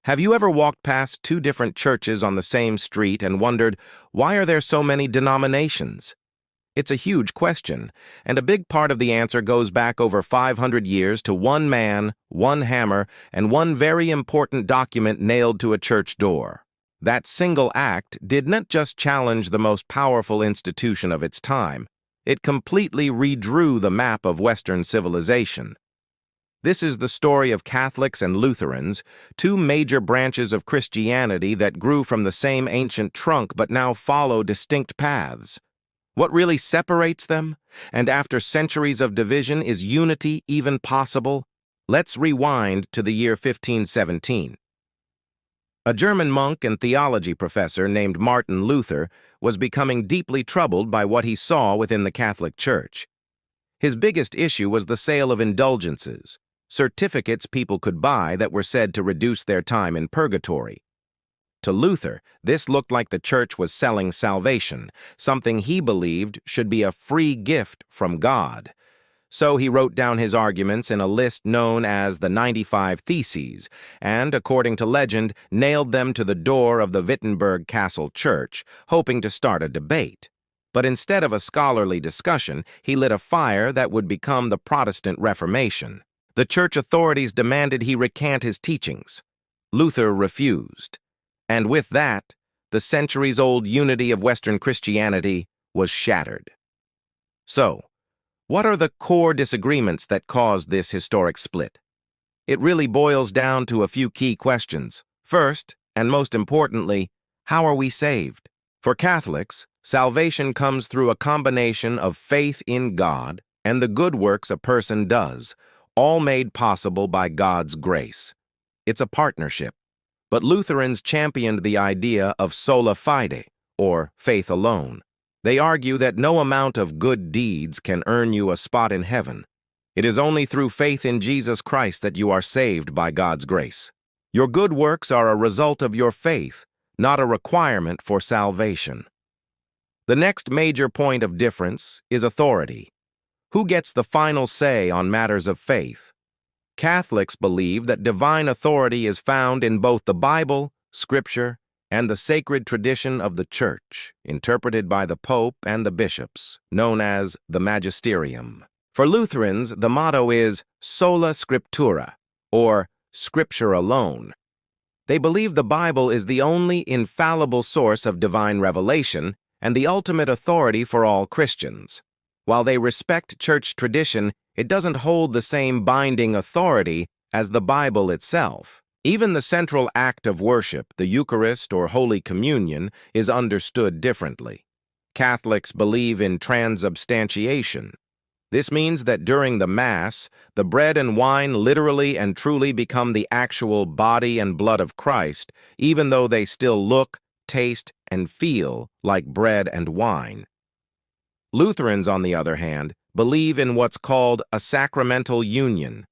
Have you ever walked past two different churches on the same street and wondered, why are there so many denominations? It's a huge question, and a big part of the answer goes back over 500 years to one man, one hammer, and one very important document nailed to a church door. That single act did not just challenge the most powerful institution of its time, it completely redrew the map of Western civilization. This is the story of Catholics and Lutherans, two major branches of Christianity that grew from the same ancient trunk but now follow distinct paths. What really separates them? And after centuries of division, is unity even possible? Let's rewind to the year 1517. A German monk and theology professor named Martin Luther was becoming deeply troubled by what he saw within the Catholic Church. His biggest issue was the sale of indulgences, certificates people could buy that were said to reduce their time in purgatory. To Luther, this looked like the church was selling salvation, something he believed should be a free gift from God. So he wrote down his arguments in a list known as the 95 Theses, and, according to legend, nailed them to the door of the Wittenberg Castle Church, hoping to start a debate. But instead of a scholarly discussion, he lit a fire that would become the Protestant Reformation. The church authorities demanded he recant his teachings. Luther refused. And with that, the centuries-old unity of Western Christianity was shattered. So, what are the core disagreements that caused this historic split? It really boils down to a few key questions. First, and most importantly, how are we saved? For Catholics, salvation comes through a combination of faith in God and the good works a person does, all made possible by God's grace. It's a partnership. But Lutherans championed the idea of sola fide, or faith alone. They argue that no amount of good deeds can earn you a spot in heaven. It is only through faith in Jesus Christ that you are saved by God's grace. Your good works are a result of your faith, not a requirement for salvation. The next major point of difference is authority. Who gets the final say on matters of faith? Catholics believe that divine authority is found in both the Bible, Scripture, and the sacred tradition of the Church, interpreted by the Pope and the bishops, known as the Magisterium. For Lutherans, the motto is sola scriptura, or Scripture alone. They believe the Bible is the only infallible source of divine revelation and the ultimate authority for all Christians. While they respect church tradition, it doesn't hold the same binding authority as the Bible itself. Even the central act of worship, the Eucharist or Holy Communion, is understood differently. Catholics believe in transubstantiation. This means that during the Mass, the bread and wine literally and truly become the actual body and blood of Christ, even though they still look, taste, and feel like bread and wine. Lutherans, on the other hand, believe in what's called a sacramental union.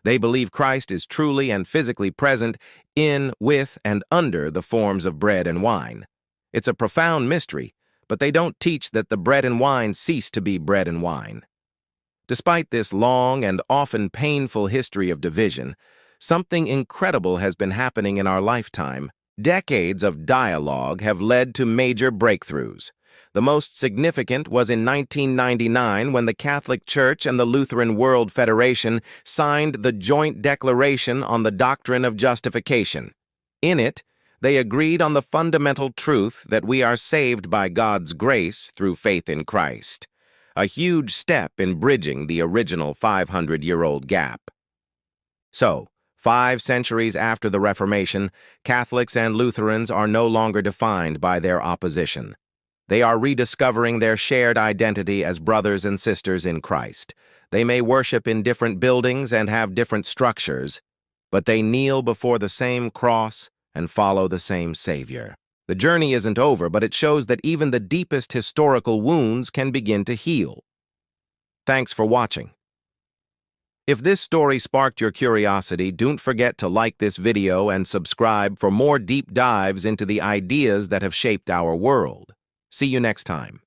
They believe Christ is truly and physically present in, with, and under the forms of bread and wine. It's a profound mystery, but they don't teach that the bread and wine cease to be bread and wine. Despite this long and often painful history of division, something incredible has been happening in our lifetime. Decades of dialogue have led to major breakthroughs. The most significant was in 1999 when the Catholic Church and the Lutheran World Federation signed the Joint Declaration on the Doctrine of Justification. In it, they agreed on the fundamental truth that we are saved by God's grace through faith in Christ, a huge step in bridging the original 500-year-old gap. So, 5 centuries after the Reformation, Catholics and Lutherans are no longer defined by their opposition. They are rediscovering their shared identity as brothers and sisters in Christ. They may worship in different buildings and have different structures, but they kneel before the same cross and follow the same Savior. The journey isn't over, but it shows that even the deepest historical wounds can begin to heal. Thanks for watching. If this story sparked your curiosity, don't forget to like this video and subscribe for more deep dives into the ideas that have shaped our world. See you next time.